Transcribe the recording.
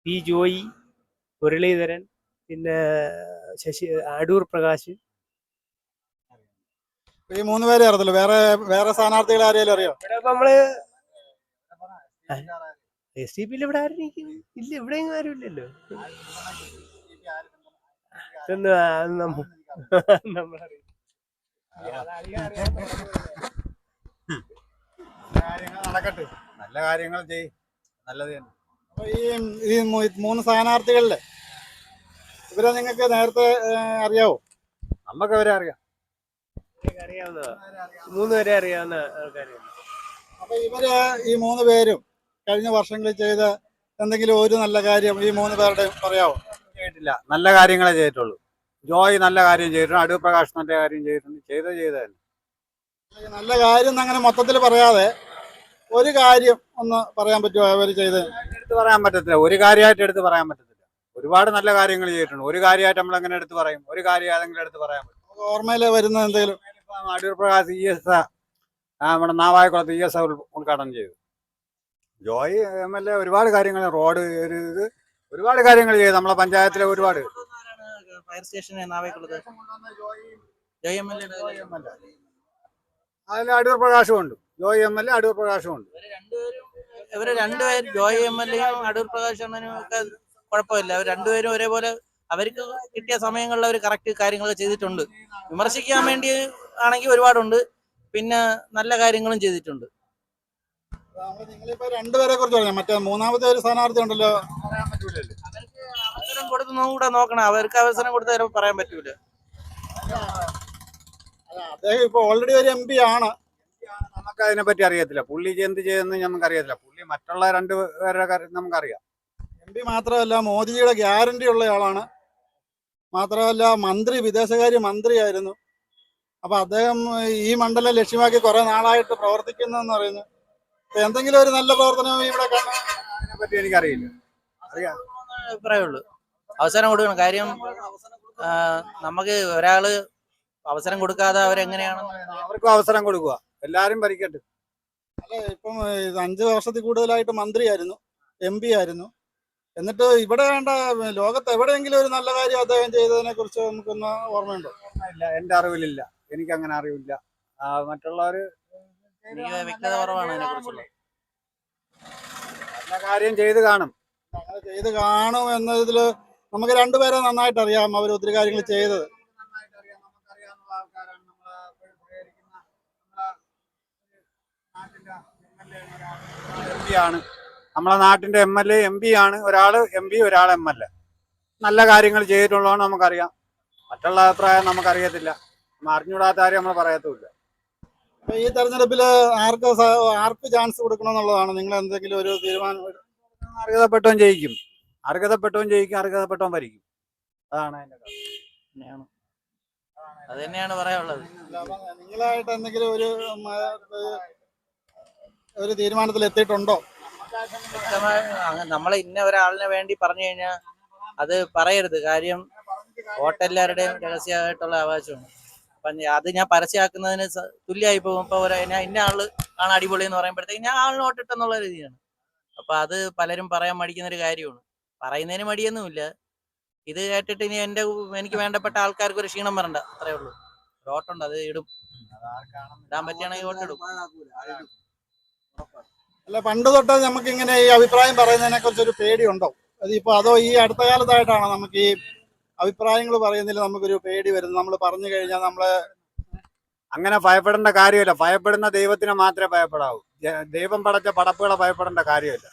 P Joy, Muraleedharan, പിന്നെ അടൂർ പ്രകാശ്. ഈ 3 പേരെ അറിയത്തില്ല. വേറെ വേറെ സ്ഥാനാർത്ഥികൾ ആരെയും അറിയോ? ഇവിടെ നമ്മള് SDPയിൽ ഇവിടെ ആരും ഇല്ല, ഇവിടെയും ആരും ഇല്ലല്ലോ. നമ്മളറിയാം. നടക്കട്ടെ, നല്ല കാര്യങ്ങൾ ചെയ്യും, നല്ലത് തന്നെ. അപ്പൊ ഈ 3 സ്ഥാനാർത്ഥികളില് ഇവരെ നിങ്ങൾക്ക് നേരത്തെ അറിയാവോ? നമുക്ക് അവരെ അറിയാം, അറിയാവുന്നതാ. 3 പേരെ അറിയാവുന്ന ആൾക്കാരാണ്. അപ്പൊ ഇവര് ഈ 3 പേരും കഴിഞ്ഞ വർഷങ്ങളിൽ ചെയ്ത എന്തെങ്കിലും ഒരു നല്ല കാര്യം ഈ 3 പേരുടെ പറയാവോ? ചെയ്തിട്ടില്ല, നല്ല കാര്യങ്ങളെ ചെയ്തിട്ടുള്ളൂ. ജോയ് നല്ല കാര്യം ചെയ്തിട്ടുണ്ട്, അടൂർ പ്രകാശ് നല്ല കാര്യം ചെയ്തിട്ടുണ്ട്. ചെയ്തതന്നെ നല്ല കാര്യം അങ്ങനെ മൊത്തത്തിൽ പറയാതെ ഒരു കാര്യം ഒന്ന് പറയാൻ പറ്റുമോ അവർ ചെയ്ത്? എടുത്ത് പറയാൻ പറ്റത്തില്ല, ഒരു കാര്യമായിട്ട് എടുത്ത് പറയാൻ പറ്റത്തില്ല. ഒരുപാട് നല്ല കാര്യങ്ങൾ ചെയ്തിട്ടുണ്ട്. ഒരു കാര്യമായിട്ട് നമ്മൾ എങ്ങനെ എടുത്ത് പറയും? ഒരു കാര്യം ഏതെങ്കിലും എടുത്ത് പറയാൻ പറ്റും? ഓർമ്മയില് വരുന്ന എന്തെങ്കിലും? അടൂർ പ്രകാശ് നമ്മുടെ നാവായക്കുളത്ത് ES ഉദ്ഘാടനം ചെയ്തു. ജോയ് MLA ഒരുപാട് കാര്യങ്ങൾ, റോഡ് ഇത് ഒരുപാട് കാര്യങ്ങൾ ചെയ്തു. നമ്മളെ പഞ്ചായത്തിലെ ഒരുപാട് ഫയർ സ്റ്റേഷൻ നാവായക്കുളത്ത് ജോയ് MLA അതിൽ അടൂർ പ്രകാശും ഉണ്ട്. ജോയ് MLA അടൂർ പ്രകാശും ഉണ്ട്. ഇവര് രണ്ടുപേരും ജോയ് MLAയും അടൂർ പ്രകാശ് അണ്ണനും ഒക്കെ കുഴപ്പമില്ല. അവർ രണ്ടുപേരും ഒരേപോലെ അവർക്ക് കിട്ടിയ സമയങ്ങളിൽ അവർ കറക്റ്റ് കാര്യങ്ങൾ ചെയ്തിട്ടുണ്ട്. വിമർശിക്കാൻ വേണ്ടി ആണെങ്കിൽ ഒരുപാടുണ്ട്, പിന്നെ നല്ല കാര്യങ്ങളും ചെയ്തിട്ടുണ്ട്. നിങ്ങളിപ്പോ 2 പേരെ കുറിച്ച് പറയാം, മറ്റേ 3ാമത്തെ ഒരു സ്ഥാനാർത്ഥി ഉണ്ടല്ലോ, അവർക്ക് അവസരം കൊടുത്ത് കൂടെ നോക്കണം. അവർക്ക് അവസരം കൊടുത്താൽ പറയാൻ പറ്റൂല. അദ്ദേഹം ഇപ്പൊ ഓൾറെഡി ഒരു MP ആണ്. നമുക്ക് അതിനെപ്പറ്റി അറിയത്തില്ല. പുള്ളി എന്ത് ചെയ്തെന്ന് നമുക്ക് അറിയത്തില്ല. പുള്ളി മറ്റുള്ള 2 പേരുടെ കാര്യം നമുക്കറിയാം. MP മാത്രമല്ല, മോദിജിയുടെ ഗ്യാരണ്ടി ഉള്ള ആളാണ്. മാത്രമല്ല മന്ത്രി, വിദേശകാര്യ മന്ത്രിയായിരുന്നു. അപ്പൊ അദ്ദേഹം ഈ മണ്ഡലം ലക്ഷ്യമാക്കി കുറെ നാളായിട്ട് പ്രവർത്തിക്കുന്നെന്ന് പറയുന്നു. എന്തെങ്കിലും ഒരു നല്ല പ്രവർത്തനം ഇവിടെ അതിനെപ്പറ്റി എനിക്കറിയില്ല. അഭിപ്രായമുള്ളൂ, അവസരം കൊടുക്കണം. കാര്യം നമുക്ക് ഒരാള് അവസരം കൊടുക്കാതെ അവരെങ്ങനെയാണ്? അവർക്കും അവസരം കൊടുക്കുക, എല്ലാരും ഭരിക്കട്ടെ. അല്ല, ഇപ്പം 5 വർഷത്തിൽ കൂടുതലായിട്ട് മന്ത്രിയായിരുന്നു, MP ആയിരുന്നു. എന്നിട്ട് ഇവിടെ വേണ്ട ലോകത്ത് എവിടെയെങ്കിലും ഒരു നല്ല കാര്യം അദ്ദേഹം ചെയ്തതിനെ കുറിച്ച് നമുക്കൊന്ന് ഓർമ്മയുണ്ടോ? ഇല്ല, എന്റെ അറിവിലില്ല. എനിക്ക് അങ്ങനെ അറിവില്ല. മറ്റുള്ളവര് വ്യക്തത കുറവാണ് അതിനെ കുറിച്ചുള്ള. നല്ല കാര്യം ചെയ്ത് കാണും, ചെയ്ത് കാണും എന്നതില് നമുക്ക് 2 പേരെ നന്നായിട്ട് അറിയാം. അവർ ഒത്തിരി കാര്യങ്ങൾ ചെയ്തത് നമുക്കറിയാവുന്ന ആൾക്കാരാണ്. നമ്മളെ നാട്ടിന്റെ MLA MP ആണ്. ഒരാള് MP, ഒരാൾ MLA. നല്ല കാര്യങ്ങൾ ചെയ്തിട്ടുള്ളതാണ് നമുക്കറിയാം. മറ്റുള്ള അഭിപ്രായം നമുക്കറിയത്തില്ല. അറിഞ്ഞുകൂടാത്ത കാര്യം നമ്മൾ പറയത്തുമില്ല. അപ്പൊ ഈ തെരഞ്ഞെടുപ്പില് ആർക്ക് ചാൻസ് കൊടുക്കണമെന്നുള്ളതാണ് നിങ്ങൾ എന്തെങ്കിലും ഒരു തീരുമാനം? അർഹതപ്പെട്ടവൻ ജയിക്കും, അർഹതപ്പെട്ടവൻ ജയിക്കും, അർഹതപ്പെട്ടവൻ ഭരിക്കും. അതാണ് അതിന്റെ കാര്യം. അത് തന്നെയാണ് പറയാനുള്ളത്. നിങ്ങളായിട്ട് എന്തെങ്കിലും ഒരു തീരുമാനത്തിൽ എത്തിയിട്ടുണ്ടോ? നമ്മൾ ഇന്ന ഒരാളിനെ വേണ്ടി പറഞ്ഞു കഴിഞ്ഞാൽ അത് പറയരുത്. കാര്യം വോട്ടെല്ലാവരുടെയും രഹസ്യമായിട്ടുള്ള അവകാശമാണ്. അപ്പം അത് ഞാൻ പരസ്യമാക്കുന്നതിന് തുല്യമായി പോകും. ഇപ്പോൾ ഞാൻ ഇന്ന ആള് ആണ് അടിപൊളി എന്ന് പറയുമ്പോഴത്തേക്ക് ഞാൻ ആളിന് വോട്ടിട്ടെന്നുള്ള രീതിയാണ്. അപ്പൊ അത് പലരും പറയാൻ മടിക്കുന്ന ഒരു കാര്യമാണ്. പറയുന്നതിന് മടിയൊന്നുമില്ല. ഇത് കേട്ടിട്ട് ഇനി എനിക്ക് വേണ്ടപ്പെട്ട ആൾക്കാർക്ക് ഒരു ക്ഷീണം വരണ്ട, അത്രേ ഉള്ളൂ. വോട്ടുണ്ട്, അത് ഇടും. ഇടാൻ പറ്റുകയാണെങ്കിൽ വോട്ടിടും. അല്ല, പണ്ട് തൊട്ട് നമുക്ക് ഇങ്ങനെ ഈ അഭിപ്രായം പറയുന്നതിനെ കുറിച്ച് ഒരു പേടിയുണ്ടോ? അതിപ്പോ അതോ ഈ അടുത്ത കാലത്തായിട്ടാണോ നമുക്ക് ഈ അഭിപ്രായങ്ങൾ പറയുന്നതിൽ നമുക്കൊരു പേടി വരുന്നത്? നമ്മൾ പറഞ്ഞു കഴിഞ്ഞാൽ നമ്മളെ അങ്ങനെ ഭയപ്പെടേണ്ട കാര്യമില്ല. ഭയപ്പെടുന്ന ദൈവത്തിനെ മാത്രമേ ഭയപ്പെടാവൂ. ദൈവം പടച്ച പടപ്പുകളെ ഭയപ്പെടേണ്ട കാര്യമില്ല.